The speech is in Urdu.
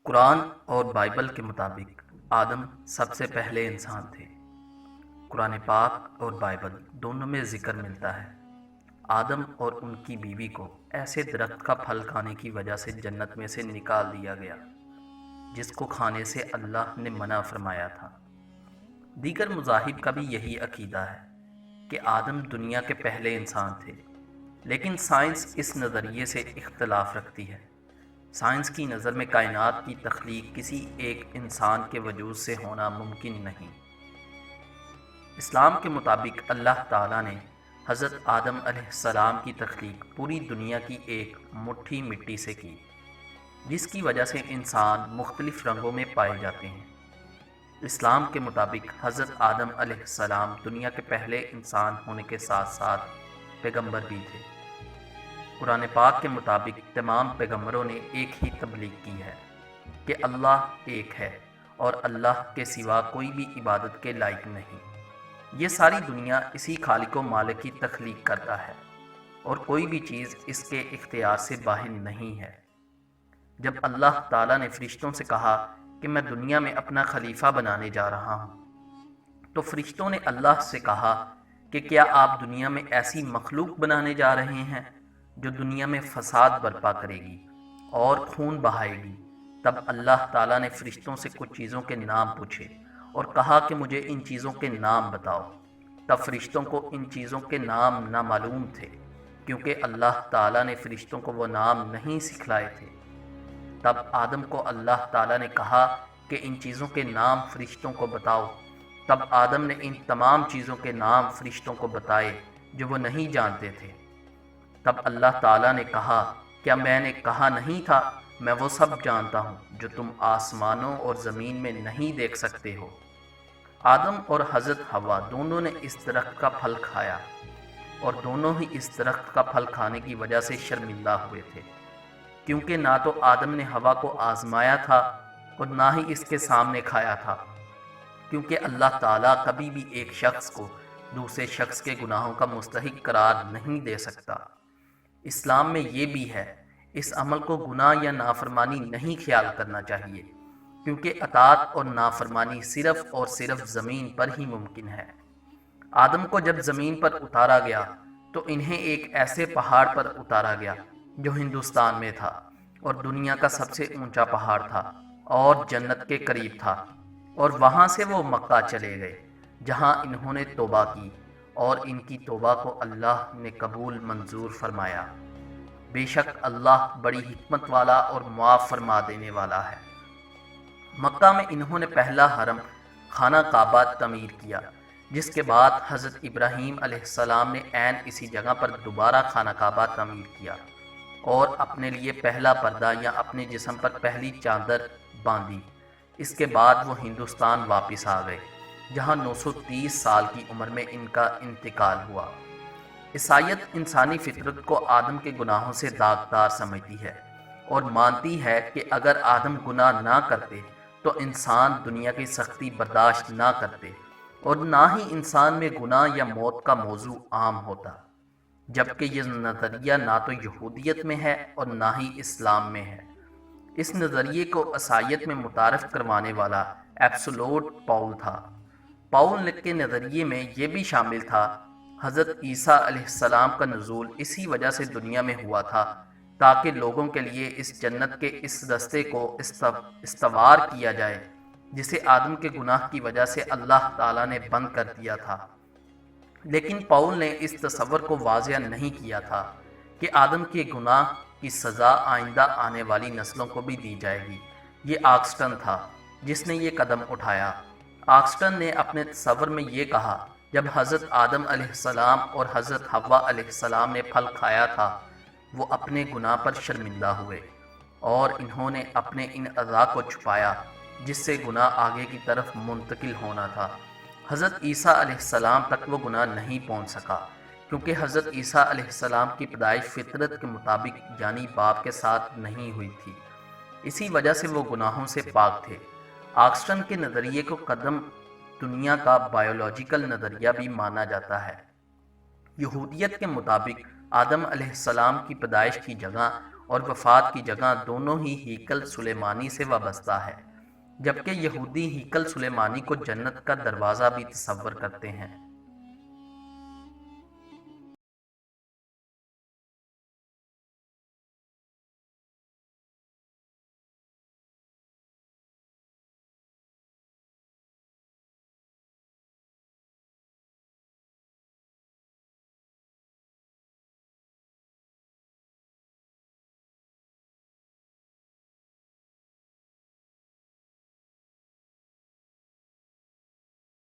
قرآن اور بائبل کے مطابق آدم سب سے پہلے انسان تھے۔ قرآن پاک اور بائبل دونوں میں ذکر ملتا ہے آدم اور ان کی بیوی کو ایسے درخت کا پھل کھانے کی وجہ سے جنت میں سے نکال دیا گیا جس کو کھانے سے اللہ نے منع فرمایا تھا۔ دیگر مذاہب کا بھی یہی عقیدہ ہے کہ آدم دنیا کے پہلے انسان تھے، لیکن سائنس اس نظریے سے اختلاف رکھتی ہے۔ سائنس کی نظر میں کائنات کی تخلیق کسی ایک انسان کے وجود سے ہونا ممکن نہیں۔ اسلام کے مطابق اللہ تعالیٰ نے حضرت آدم علیہ السلام کی تخلیق پوری دنیا کی ایک مٹھی مٹی سے کی، جس کی وجہ سے انسان مختلف رنگوں میں پائے جاتے ہیں۔ اسلام کے مطابق حضرت آدم علیہ السلام دنیا کے پہلے انسان ہونے کے ساتھ ساتھ پیغمبر بھی تھے۔ قرآن پاک کے مطابق تمام پیغمبروں نے ایک ہی تبلیغ کی ہے کہ اللہ ایک ہے اور اللہ کے سوا کوئی بھی عبادت کے لائق نہیں۔ یہ ساری دنیا اسی خالق و مالک کی تخلیق کرتا ہے اور کوئی بھی چیز اس کے اختیار سے باہر نہیں ہے۔ جب اللہ تعالیٰ نے فرشتوں سے کہا کہ میں دنیا میں اپنا خلیفہ بنانے جا رہا ہوں، تو فرشتوں نے اللہ سے کہا کہ کیا آپ دنیا میں ایسی مخلوق بنانے جا رہے ہیں جو دنیا میں فساد برپا کرے گی اور خون بہائے گی؟ تب اللہ تعالیٰ نے فرشتوں سے کچھ چیزوں کے نام پوچھے اور کہا کہ مجھے ان چیزوں کے نام بتاؤ۔ تب فرشتوں کو ان چیزوں کے نام نامعلوم تھے، کیونکہ اللہ تعالیٰ نے فرشتوں کو وہ نام نہیں سکھلائے تھے۔ تب آدم کو اللہ تعالیٰ نے کہا کہ ان چیزوں کے نام فرشتوں کو بتاؤ۔ تب آدم نے ان تمام چیزوں کے نام فرشتوں کو بتائے جو وہ نہیں جانتے تھے۔ تب اللہ تعالیٰ نے کہا، کیا میں نے کہا نہیں تھا میں وہ سب جانتا ہوں جو تم آسمانوں اور زمین میں نہیں دیکھ سکتے ہو؟ آدم اور حضرت حوا دونوں نے اس درخت کا پھل کھایا اور دونوں ہی اس درخت کا پھل کھانے کی وجہ سے شرمندہ ہوئے تھے، کیونکہ نہ تو آدم نے حوا کو آزمایا تھا اور نہ ہی اس کے سامنے کھایا تھا، کیونکہ اللہ تعالیٰ کبھی بھی ایک شخص کو دوسرے شخص کے گناہوں کا مستحق قرار نہیں دے سکتا۔ اسلام میں یہ بھی ہے، اس عمل کو گناہ یا نافرمانی نہیں خیال کرنا چاہیے، کیونکہ اطاعت اور نافرمانی صرف اور صرف زمین پر ہی ممکن ہے۔ آدم کو جب زمین پر اتارا گیا تو انہیں ایک ایسے پہاڑ پر اتارا گیا جو ہندوستان میں تھا اور دنیا کا سب سے اونچا پہاڑ تھا اور جنت کے قریب تھا، اور وہاں سے وہ مکہ چلے گئے جہاں انہوں نے توبہ کی اور ان کی توبہ کو اللہ نے قبول منظور فرمایا۔ بے شک اللہ بڑی حکمت والا اور معاف فرما دینے والا ہے۔ مکہ میں انہوں نے پہلا حرم خانہ کعبہ تعمیر کیا، جس کے بعد حضرت ابراہیم علیہ السلام نے عین اسی جگہ پر دوبارہ خانہ کعبہ تعمیر کیا اور اپنے لیے پہلا پردہ یا اپنے جسم پر پہلی چادر باندھی۔ اس کے بعد وہ ہندوستان واپس آ گئے، جہاں 930 سال کی عمر میں ان کا انتقال ہوا۔ عیسائیت انسانی فطرت کو آدم کے گناہوں سے داغدار سمجھتی ہے اور مانتی ہے کہ اگر آدم گناہ نہ کرتے تو انسان دنیا کی سختی برداشت نہ کرتے اور نہ ہی انسان میں گناہ یا موت کا موضوع عام ہوتا، جبکہ یہ نظریہ نہ تو یہودیت میں ہے اور نہ ہی اسلام میں ہے۔ اس نظریے کو عیسائیت میں متعارف کروانے والا ایبسولوٹ پاؤل تھا۔ پاؤل کے نظریے میں یہ بھی شامل تھا حضرت عیسیٰ علیہ السلام کا نزول اسی وجہ سے دنیا میں ہوا تھا تاکہ لوگوں کے لیے اس جنت کے اس رستے کو استوار کیا جائے جسے آدم کے گناہ کی وجہ سے اللہ تعالیٰ نے بند کر دیا تھا۔ لیکن پاؤل نے اس تصور کو واضح نہیں کیا تھا کہ آدم کے گناہ کی سزا آئندہ آنے والی نسلوں کو بھی دی جائے گی۔ یہ آگسٹن تھا جس نے یہ قدم اٹھایا۔ آگسٹن نے اپنے تصور میں یہ کہا، جب حضرت آدم علیہ السلام اور حضرت حوا علیہ السلام نے پھل کھایا تھا وہ اپنے گناہ پر شرمندہ ہوئے اور انہوں نے اپنے ان اعضاء کو چھپایا جس سے گناہ آگے کی طرف منتقل ہونا تھا۔ حضرت عیسیٰ علیہ السلام تک وہ گناہ نہیں پہنچ سکا، کیونکہ حضرت عیسیٰ علیہ السلام کی پیدائش فطرت کے مطابق یعنی باپ کے ساتھ نہیں ہوئی تھی، اسی وجہ سے وہ گناہوں سے پاک تھے۔ آگسٹن کے نظریے کو قدم دنیا کا بائیولوجیکل نظریہ بھی مانا جاتا ہے۔ یہودیت کے مطابق آدم علیہ السلام کی پیدائش کی جگہ اور وفات کی جگہ دونوں ہی ہیکل سلیمانی سے وابستہ ہے، جبکہ یہودی ہیکل سلیمانی کو جنت کا دروازہ بھی تصور کرتے ہیں۔